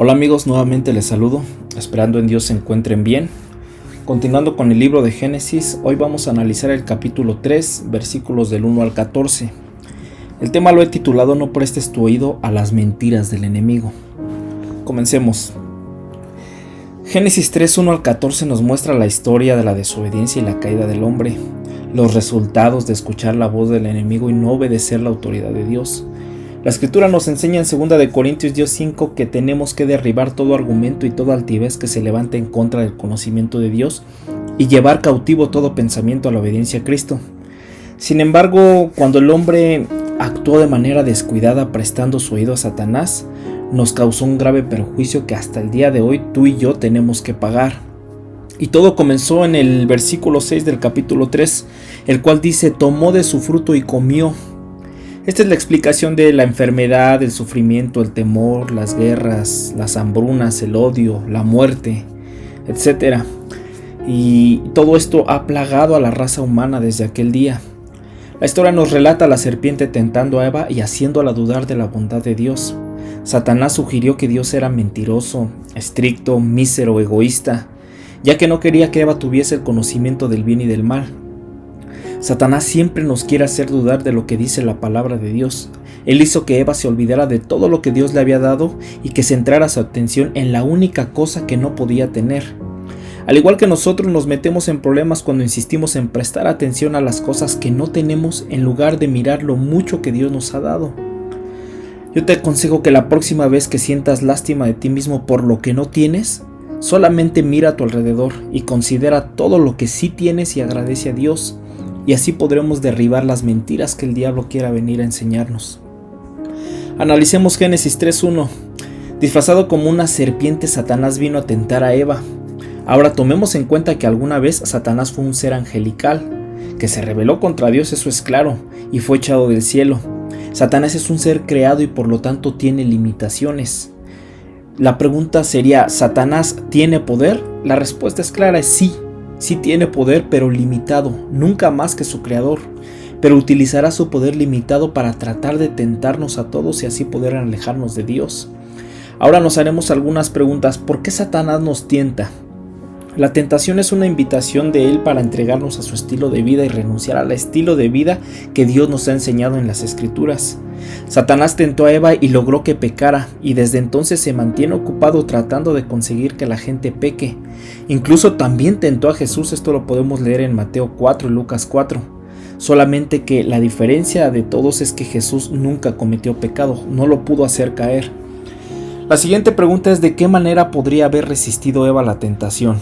Hola amigos, nuevamente les saludo, esperando en Dios se encuentren bien. Continuando con el libro de Génesis, hoy vamos a analizar el capítulo 3, versículos del 1 al 14. El tema lo he titulado No prestes tu oído a las mentiras del enemigo. Comencemos. Génesis 3, 1 al 14 nos muestra la historia de la desobediencia y la caída del hombre, los resultados de escuchar la voz del enemigo y no obedecer la autoridad de Dios. La escritura nos enseña en 2 Corintios 10:5 que tenemos que derribar todo argumento y toda altivez que se levante en contra del conocimiento de Dios y llevar cautivo todo pensamiento a la obediencia a Cristo. Sin embargo, cuando el hombre actuó de manera descuidada prestando su oído a Satanás, nos causó un grave perjuicio que hasta el día de hoy tú y yo tenemos que pagar. Y todo comenzó en el versículo 6 del capítulo 3, el cual dice: tomó de su fruto y comió. Esta es la explicación de la enfermedad, el sufrimiento, el temor, las guerras, las hambrunas, el odio, la muerte, etc. Y todo esto ha plagado a la raza humana desde aquel día. La historia nos relata a la serpiente tentando a Eva y haciéndola dudar de la bondad de Dios. Satanás sugirió que Dios era mentiroso, estricto, mísero, egoísta, ya que no quería que Eva tuviese el conocimiento del bien y del mal. Satanás siempre nos quiere hacer dudar de lo que dice la palabra de Dios. Él hizo que Eva se olvidara de todo lo que Dios le había dado y que centrara su atención en la única cosa que no podía tener. Al igual que nosotros nos metemos en problemas cuando insistimos en prestar atención a las cosas que no tenemos en lugar de mirar lo mucho que Dios nos ha dado. Yo te aconsejo que la próxima vez que sientas lástima de ti mismo por lo que no tienes, solamente mira a tu alrededor y considera todo lo que sí tienes y agradece a Dios. Y así podremos derribar las mentiras que el diablo quiera venir a enseñarnos. Analicemos Génesis 3:1. Disfrazado como una serpiente, Satanás vino a tentar a Eva. Ahora tomemos en cuenta que alguna vez Satanás fue un ser angelical, que se rebeló contra Dios, eso es claro, y fue echado del cielo. Satanás es un ser creado y por lo tanto tiene limitaciones. La pregunta sería, ¿Satanás tiene poder? La respuesta es clara, es sí. Sí tiene poder, pero limitado, nunca más que su creador, pero utilizará su poder limitado para tratar de tentarnos a todos y así poder alejarnos de Dios. Ahora nos haremos algunas preguntas. ¿Por qué Satanás nos tienta? La tentación es una invitación de él para entregarnos a su estilo de vida y renunciar al estilo de vida que Dios nos ha enseñado en las Escrituras. Satanás tentó a Eva y logró que pecara, y desde entonces se mantiene ocupado tratando de conseguir que la gente peque. Incluso también tentó a Jesús, esto lo podemos leer en Mateo 4 y Lucas 4. Solamente que la diferencia de todos es que Jesús nunca cometió pecado, no lo pudo hacer caer. La siguiente pregunta es: ¿de qué manera podría haber resistido Eva la tentación?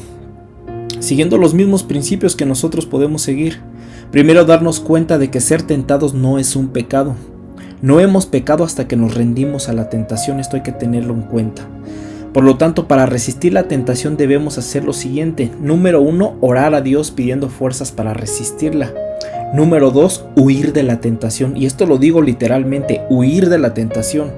Siguiendo los mismos principios que nosotros podemos seguir. Primero, darnos cuenta de que ser tentados no es un pecado. No hemos pecado hasta que nos rendimos a la tentación, esto hay que tenerlo en cuenta. Por lo tanto, para resistir la tentación debemos hacer lo siguiente. Número 1, orar a Dios pidiendo fuerzas para resistirla. Número 2, huir de la tentación. Y esto lo digo literalmente, huir de la tentación.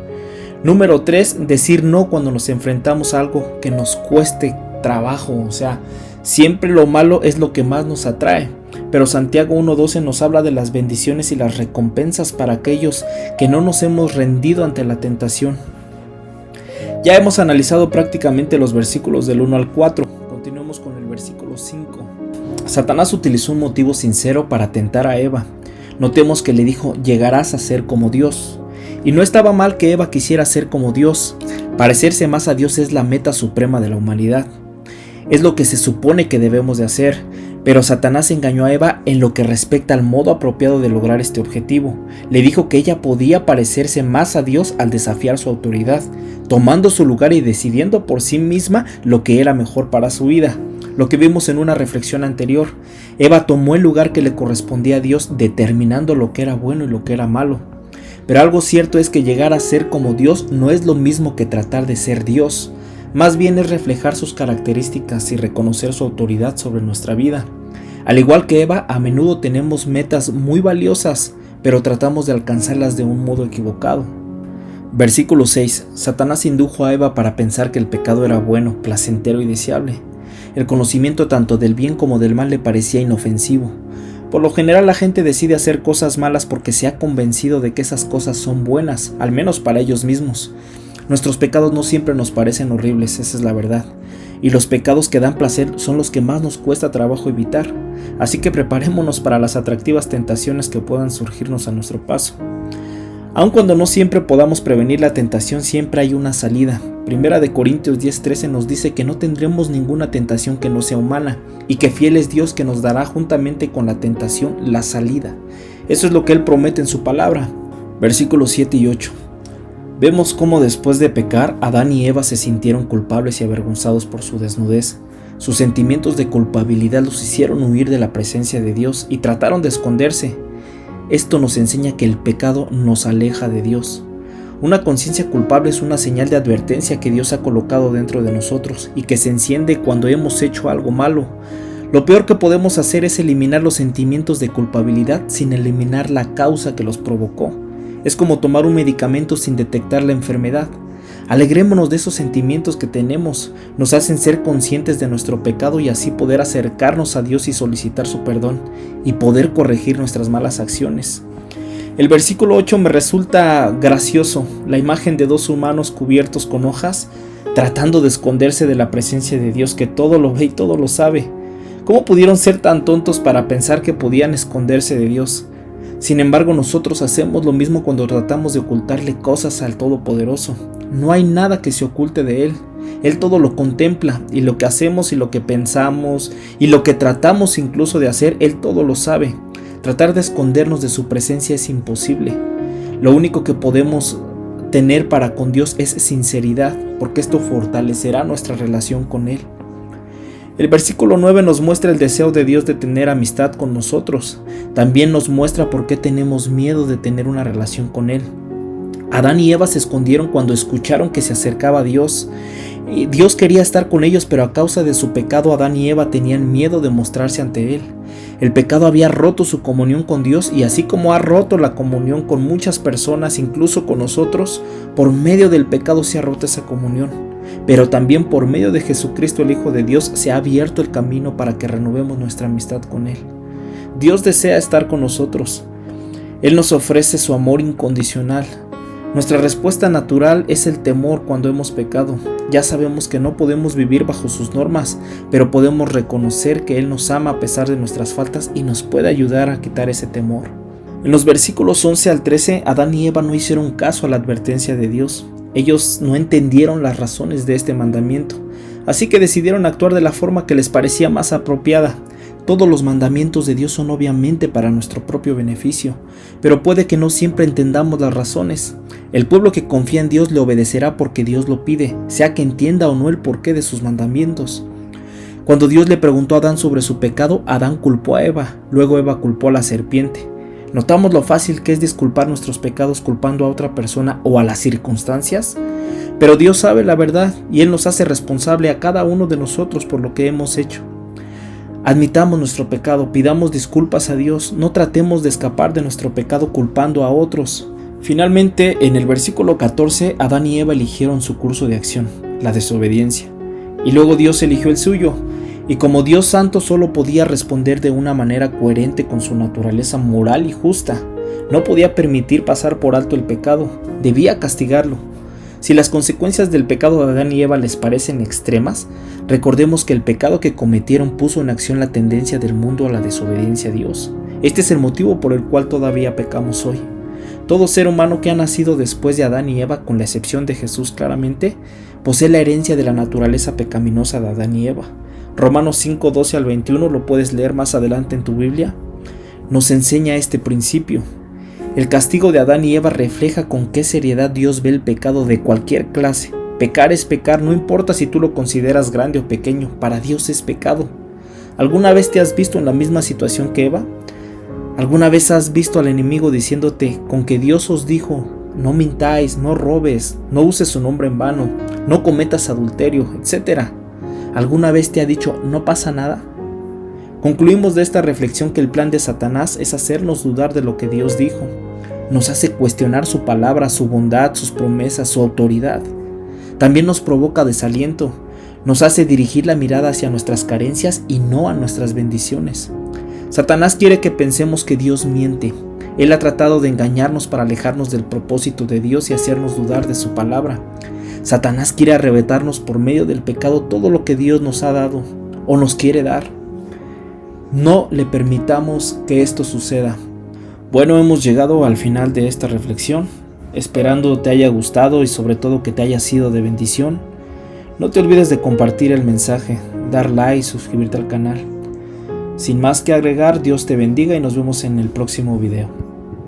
Número 3, decir no cuando nos enfrentamos a algo que nos cueste trabajo. O sea, siempre lo malo es lo que más nos atrae. Pero Santiago 1:12 nos habla de las bendiciones y las recompensas para aquellos que no nos hemos rendido ante la tentación. Ya hemos analizado prácticamente los versículos del 1 al 4. Continuemos con el versículo 5. Satanás utilizó un motivo sincero para tentar a Eva. Notemos que le dijo: llegarás a ser como Dios. Y no estaba mal que Eva quisiera ser como Dios. Parecerse más a Dios es la meta suprema de la humanidad. Es lo que se supone que debemos de hacer, pero Satanás engañó a Eva en lo que respecta al modo apropiado de lograr este objetivo. Le dijo que ella podía parecerse más a Dios al desafiar su autoridad, tomando su lugar y decidiendo por sí misma lo que era mejor para su vida. Lo que vimos en una reflexión anterior, Eva tomó el lugar que le correspondía a Dios, determinando lo que era bueno y lo que era malo. Pero algo cierto es que llegar a ser como Dios no es lo mismo que tratar de ser Dios. Más bien es reflejar sus características y reconocer su autoridad sobre nuestra vida. Al igual que Eva, a menudo tenemos metas muy valiosas, pero tratamos de alcanzarlas de un modo equivocado. Versículo 6. Satanás indujo a Eva para pensar que el pecado era bueno, placentero y deseable. El conocimiento tanto del bien como del mal le parecía inofensivo. Por lo general la gente decide hacer cosas malas porque se ha convencido de que esas cosas son buenas, al menos para ellos mismos. Nuestros pecados no siempre nos parecen horribles, esa es la verdad. Y los pecados que dan placer son los que más nos cuesta trabajo evitar. Así que preparémonos para las atractivas tentaciones que puedan surgirnos a nuestro paso. Aun cuando no siempre podamos prevenir la tentación, siempre hay una salida. Primera de Corintios 10:13 nos dice que no tendremos ninguna tentación que no sea humana y que fiel es Dios que nos dará juntamente con la tentación la salida. Eso es lo que Él promete en su palabra. Versículos 7 y 8. Vemos cómo después de pecar, Adán y Eva se sintieron culpables y avergonzados por su desnudez. Sus sentimientos de culpabilidad los hicieron huir de la presencia de Dios y trataron de esconderse. Esto nos enseña que el pecado nos aleja de Dios. Una conciencia culpable es una señal de advertencia que Dios ha colocado dentro de nosotros y que se enciende cuando hemos hecho algo malo. Lo peor que podemos hacer es eliminar los sentimientos de culpabilidad sin eliminar la causa que los provocó. Es como tomar un medicamento sin detectar la enfermedad. Alegrémonos de esos sentimientos que tenemos, nos hacen ser conscientes de nuestro pecado y así poder acercarnos a Dios y solicitar su perdón y poder corregir nuestras malas acciones. El versículo 8 me resulta gracioso, la imagen de dos humanos cubiertos con hojas, tratando de esconderse de la presencia de Dios que todo lo ve y todo lo sabe. ¿Cómo pudieron ser tan tontos para pensar que podían esconderse de Dios? Sin embargo, nosotros hacemos lo mismo cuando tratamos de ocultarle cosas al Todopoderoso. No hay nada que se oculte de Él. Él todo lo contempla, y lo que hacemos y lo que pensamos y lo que tratamos incluso de hacer, Él todo lo sabe. Tratar de escondernos de su presencia es imposible. Lo único que podemos tener para con Dios es sinceridad, porque esto fortalecerá nuestra relación con Él. El versículo 9 nos muestra el deseo de Dios de tener amistad con nosotros. También nos muestra por qué tenemos miedo de tener una relación con Él. Adán y Eva se escondieron cuando escucharon que se acercaba a Dios. Dios quería estar con ellos, pero a causa de su pecado Adán y Eva tenían miedo de mostrarse ante Él. El pecado había roto su comunión con Dios y así como ha roto la comunión con muchas personas, incluso con nosotros, por medio del pecado se ha roto esa comunión. Pero también por medio de Jesucristo, el Hijo de Dios, se ha abierto el camino para que renovemos nuestra amistad con Él. Dios desea estar con nosotros. Él nos ofrece su amor incondicional. Nuestra respuesta natural es el temor cuando hemos pecado. Ya sabemos que no podemos vivir bajo sus normas, pero podemos reconocer que Él nos ama a pesar de nuestras faltas y nos puede ayudar a quitar ese temor. En los versículos 11 al 13, Adán y Eva no hicieron caso a la advertencia de Dios. Ellos no entendieron las razones de este mandamiento, así que decidieron actuar de la forma que les parecía más apropiada. Todos los mandamientos de Dios son obviamente para nuestro propio beneficio, pero puede que no siempre entendamos las razones. El pueblo que confía en Dios le obedecerá porque Dios lo pide, sea que entienda o no el porqué de sus mandamientos. Cuando Dios le preguntó a Adán sobre su pecado, Adán culpó a Eva, luego Eva culpó a la serpiente. ¿Notamos lo fácil que es disculpar nuestros pecados culpando a otra persona o a las circunstancias? Pero Dios sabe la verdad y Él nos hace responsable a cada uno de nosotros por lo que hemos hecho. Admitamos nuestro pecado, pidamos disculpas a Dios, no tratemos de escapar de nuestro pecado culpando a otros. Finalmente, en el versículo 14, Adán y Eva eligieron su curso de acción, la desobediencia, y luego Dios eligió el suyo. Y como Dios Santo solo podía responder de una manera coherente con su naturaleza moral y justa, no podía permitir pasar por alto el pecado, debía castigarlo. Si las consecuencias del pecado de Adán y Eva les parecen extremas, recordemos que el pecado que cometieron puso en acción la tendencia del mundo a la desobediencia a Dios. Este es el motivo por el cual todavía pecamos hoy. Todo ser humano que ha nacido después de Adán y Eva, con la excepción de Jesús claramente, posee la herencia de la naturaleza pecaminosa de Adán y Eva. Romanos 5, 12 al 21, lo puedes leer más adelante en tu Biblia, nos enseña este principio. El castigo de Adán y Eva refleja con qué seriedad Dios ve el pecado de cualquier clase. Pecar es pecar, no importa si tú lo consideras grande o pequeño, para Dios es pecado. ¿Alguna vez te has visto en la misma situación que Eva? ¿Alguna vez has visto al enemigo diciéndote, con que Dios os dijo, no mintáis, no robes, no uses su nombre en vano, no cometas adulterio, etcétera? ¿Alguna vez te ha dicho, no pasa nada? Concluimos de esta reflexión que el plan de Satanás es hacernos dudar de lo que Dios dijo. Nos hace cuestionar su palabra, su bondad, sus promesas, su autoridad. También nos provoca desaliento, nos hace dirigir la mirada hacia nuestras carencias y no a nuestras bendiciones. Satanás quiere que pensemos que Dios miente. Él ha tratado de engañarnos para alejarnos del propósito de Dios y hacernos dudar de su palabra. Satanás quiere arrebatarnos por medio del pecado todo lo que Dios nos ha dado o nos quiere dar. No le permitamos que esto suceda. Bueno, hemos llegado al final de esta reflexión, esperando te haya gustado y sobre todo que te haya sido de bendición. No te olvides de compartir el mensaje, dar like y suscribirte al canal. Sin más que agregar, Dios te bendiga y nos vemos en el próximo video.